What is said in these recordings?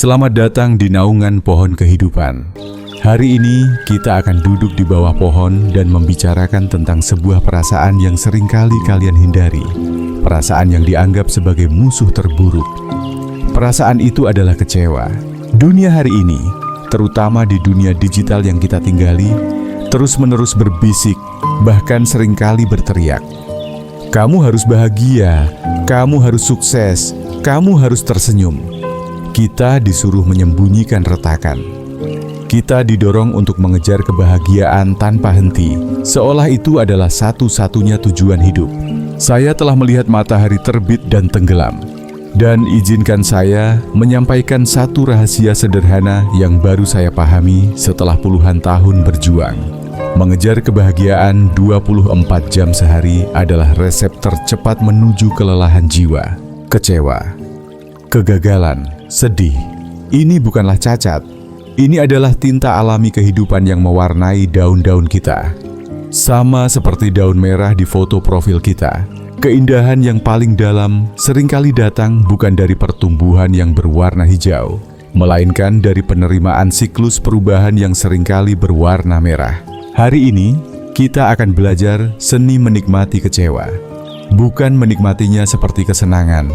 Selamat datang di naungan pohon kehidupan. Hari ini kita akan duduk di bawah pohon dan membicarakan tentang sebuah perasaan yang seringkali kalian hindari. Perasaan yang dianggap sebagai musuh terburuk. Perasaan itu adalah kecewa. Dunia hari ini, terutama di dunia digital yang kita tinggali, terus-menerus berbisik, bahkan seringkali berteriak. Kamu harus bahagia, kamu harus sukses, kamu harus tersenyum. Kita disuruh menyembunyikan retakan. Kita didorong untuk mengejar kebahagiaan tanpa henti, seolah itu adalah satu-satunya tujuan hidup. Saya telah melihat matahari terbit dan tenggelam, dan izinkan saya menyampaikan satu rahasia sederhana yang baru saya pahami setelah puluhan tahun berjuang. Mengejar kebahagiaan 24 jam sehari adalah resep tercepat menuju kelelahan jiwa, kecewa, kegagalan, sedih. Ini bukanlah cacat. Ini adalah tinta alami kehidupan yang mewarnai daun-daun kita. Sama seperti daun merah di foto profil kita, keindahan yang paling dalam seringkali datang bukan dari pertumbuhan yang berwarna hijau, melainkan dari penerimaan siklus perubahan yang seringkali berwarna merah. Hari ini, kita akan belajar seni menikmati kecewa. Bukan menikmatinya seperti kesenangan,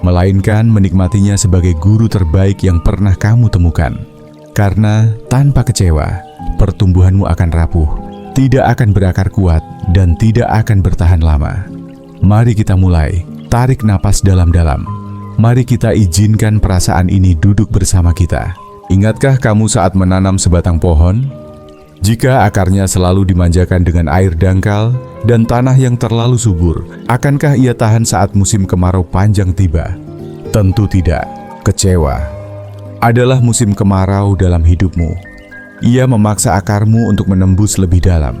melainkan menikmatinya sebagai guru terbaik yang pernah kamu temukan. Karena tanpa kecewa, pertumbuhanmu akan rapuh, tidak akan berakar kuat, dan tidak akan bertahan lama. Mari kita mulai, tarik napas dalam-dalam. Mari kita izinkan perasaan ini duduk bersama kita. Ingatkah kamu saat menanam sebatang pohon? Jika akarnya selalu dimanjakan dengan air dangkal dan tanah yang terlalu subur, akankah ia tahan saat musim kemarau panjang tiba? Tentu tidak. Kecewa adalah musim kemarau dalam hidupmu. Ia memaksa akarmu untuk menembus lebih dalam.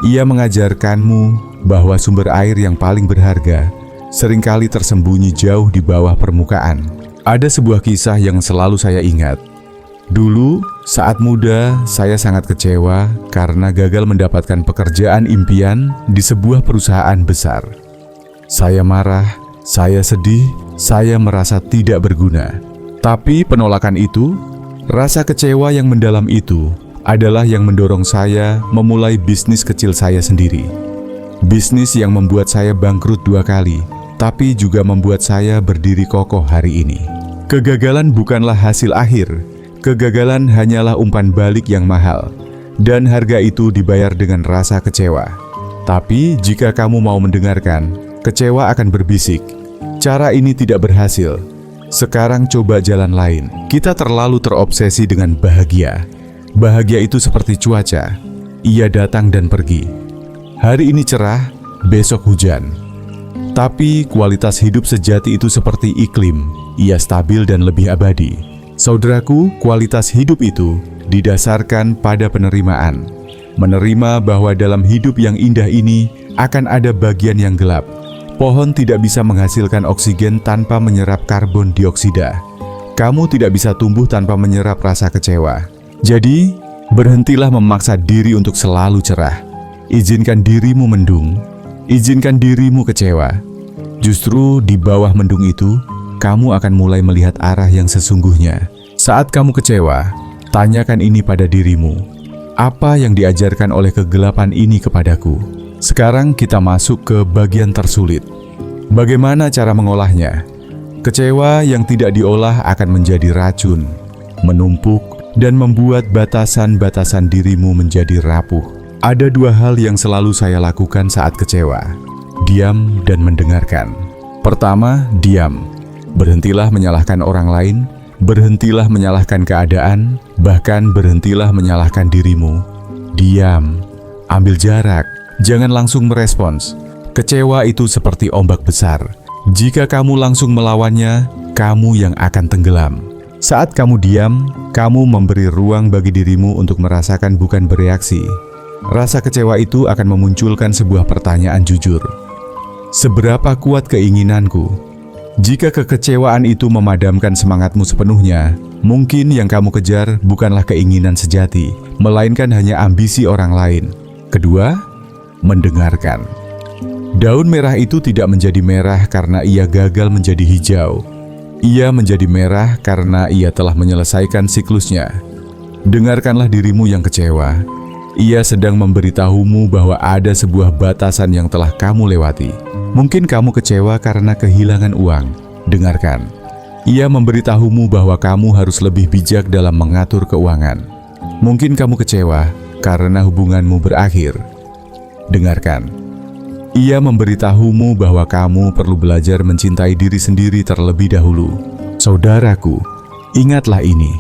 Ia mengajarkanmu bahwa sumber air yang paling berharga seringkali tersembunyi jauh di bawah permukaan. Ada sebuah kisah yang selalu saya ingat. Dulu, saat muda, saya sangat kecewa karena gagal mendapatkan pekerjaan impian di sebuah perusahaan besar. Saya marah, saya sedih, saya merasa tidak berguna. Tapi penolakan itu, rasa kecewa yang mendalam itu, adalah yang mendorong saya memulai bisnis kecil saya sendiri. Bisnis yang membuat saya bangkrut 2 kali, tapi juga membuat saya berdiri kokoh hari ini. Kegagalan bukanlah hasil akhir. Kegagalan hanyalah umpan balik yang mahal, dan harga itu dibayar dengan rasa kecewa. Tapi jika kamu mau mendengarkan, kecewa akan berbisik, "Cara ini tidak berhasil. Sekarang coba jalan lain." Kita terlalu terobsesi dengan bahagia. Bahagia itu seperti cuaca. Ia datang dan pergi. Hari ini cerah, besok hujan. Tapi kualitas hidup sejati itu seperti iklim. Ia stabil dan lebih abadi. Saudaraku, kualitas hidup itu didasarkan pada penerimaan. Menerima bahwa dalam hidup yang indah ini akan ada bagian yang gelap. Pohon tidak bisa menghasilkan oksigen tanpa menyerap karbon dioksida. Kamu tidak bisa tumbuh tanpa menyerap rasa kecewa. Jadi, berhentilah memaksa diri untuk selalu cerah. Izinkan dirimu mendung. Izinkan dirimu kecewa. Justru di bawah mendung itu, kamu akan mulai melihat arah yang sesungguhnya. Saat kamu kecewa, tanyakan ini pada dirimu. Apa yang diajarkan oleh kegelapan ini kepadaku? Sekarang kita masuk ke bagian tersulit. Bagaimana cara mengolahnya? Kecewa yang tidak diolah akan menjadi racun, menumpuk, dan membuat batasan-batasan dirimu menjadi rapuh. Ada 2 hal yang selalu saya lakukan saat kecewa. Diam dan mendengarkan. Pertama, diam. Berhentilah menyalahkan orang lain, berhentilah menyalahkan keadaan, bahkan berhentilah menyalahkan dirimu. Diam, ambil jarak, jangan langsung merespons. Kecewa itu seperti ombak besar. Jika kamu langsung melawannya, kamu yang akan tenggelam. Saat kamu diam, kamu memberi ruang bagi dirimu untuk merasakan bukan bereaksi. Rasa kecewa itu akan memunculkan sebuah pertanyaan jujur. Seberapa kuat keinginanku? Jika kekecewaan itu memadamkan semangatmu sepenuhnya, mungkin yang kamu kejar bukanlah keinginan sejati, melainkan hanya ambisi orang lain. Kedua, mendengarkan. Daun merah itu tidak menjadi merah karena ia gagal menjadi hijau. Ia menjadi merah karena ia telah menyelesaikan siklusnya. Dengarkanlah dirimu yang kecewa. Ia sedang memberitahumu bahwa ada sebuah batasan yang telah kamu lewati. Mungkin kamu kecewa karena kehilangan uang. Dengarkan. Ia memberitahumu bahwa kamu harus lebih bijak dalam mengatur keuangan. Mungkin kamu kecewa karena hubunganmu berakhir. Dengarkan. Ia memberitahumu bahwa kamu perlu belajar mencintai diri sendiri terlebih dahulu. Saudaraku, ingatlah ini.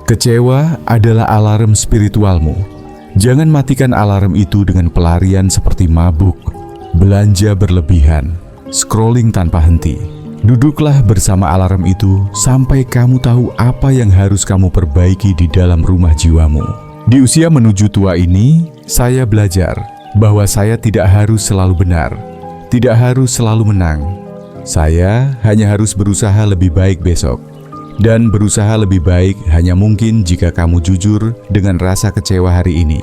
Kecewa adalah alarm spiritualmu. Jangan matikan alarm itu dengan pelarian seperti mabuk, belanja berlebihan, scrolling tanpa henti. Duduklah bersama alarm itu sampai kamu tahu apa yang harus kamu perbaiki di dalam rumah jiwamu. Di usia menuju tua ini, saya belajar bahwa saya tidak harus selalu benar, tidak harus selalu menang. Saya hanya harus berusaha lebih baik besok. Dan berusaha lebih baik hanya mungkin jika kamu jujur dengan rasa kecewa hari ini.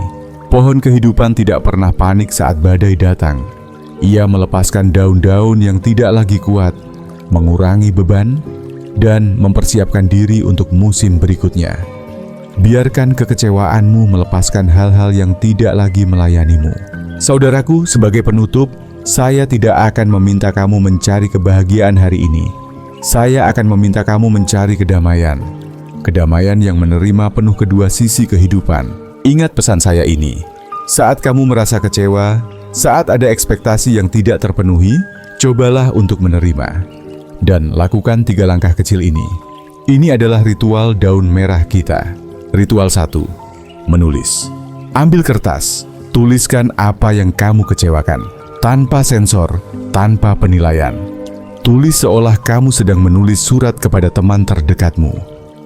Pohon kehidupan tidak pernah panik saat badai datang. Ia melepaskan daun-daun yang tidak lagi kuat, mengurangi beban, dan mempersiapkan diri untuk musim berikutnya. Biarkan kekecewaanmu melepaskan hal-hal yang tidak lagi melayanimu. Saudaraku, sebagai penutup, saya tidak akan meminta kamu mencari kebahagiaan hari ini. Saya akan meminta kamu mencari kedamaian. Kedamaian yang menerima penuh kedua sisi kehidupan. Ingat pesan saya ini. Saat kamu merasa kecewa, saat ada ekspektasi yang tidak terpenuhi, cobalah untuk menerima. Dan lakukan 3 langkah kecil ini. Ini adalah ritual daun merah kita. Ritual 1. Menulis. Ambil kertas, tuliskan apa yang kamu kecewakan. Tanpa sensor, tanpa penilaian. Tulis seolah kamu sedang menulis surat kepada teman terdekatmu.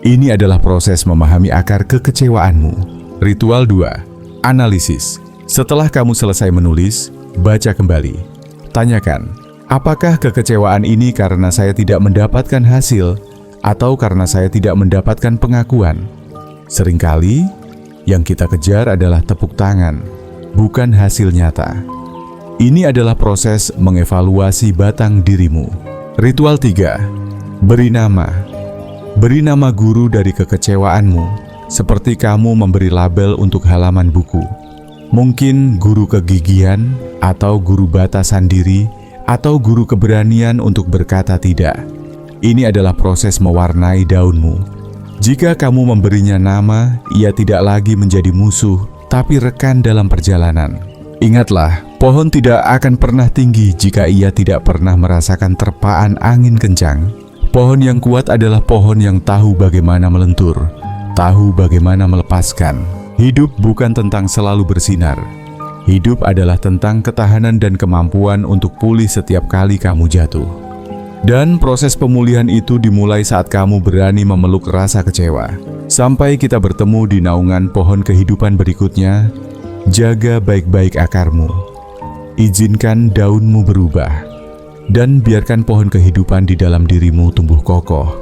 Ini adalah proses memahami akar kekecewaanmu. Ritual 2. Analisis. Setelah kamu selesai menulis, baca kembali. Tanyakan, apakah kekecewaan ini karena saya tidak mendapatkan hasil atau karena saya tidak mendapatkan pengakuan? Seringkali, yang kita kejar adalah tepuk tangan, bukan hasil nyata. Ini adalah proses mengevaluasi batang dirimu. Ritual 3. Beri nama. Beri nama guru dari kekecewaanmu, seperti kamu memberi label untuk halaman buku. Mungkin guru kegigihan, atau guru batasan diri, atau guru keberanian untuk berkata tidak. Ini adalah proses mewarnai daunmu. Jika kamu memberinya nama, ia tidak lagi menjadi musuh, tapi rekan dalam perjalanan. Ingatlah, pohon tidak akan pernah tinggi jika ia tidak pernah merasakan terpaan angin kencang. Pohon yang kuat adalah pohon yang tahu bagaimana melentur, tahu bagaimana melepaskan. Hidup bukan tentang selalu bersinar. Hidup adalah tentang ketahanan dan kemampuan untuk pulih setiap kali kamu jatuh. Dan proses pemulihan itu dimulai saat kamu berani memeluk rasa kecewa. Sampai kita bertemu di naungan pohon kehidupan berikutnya, jaga baik-baik akarmu. Izinkan daunmu berubah. Dan biarkan pohon kehidupan di dalam dirimu tumbuh kokoh.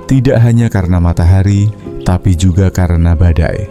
Tidak hanya karena matahari, tapi juga karena badai.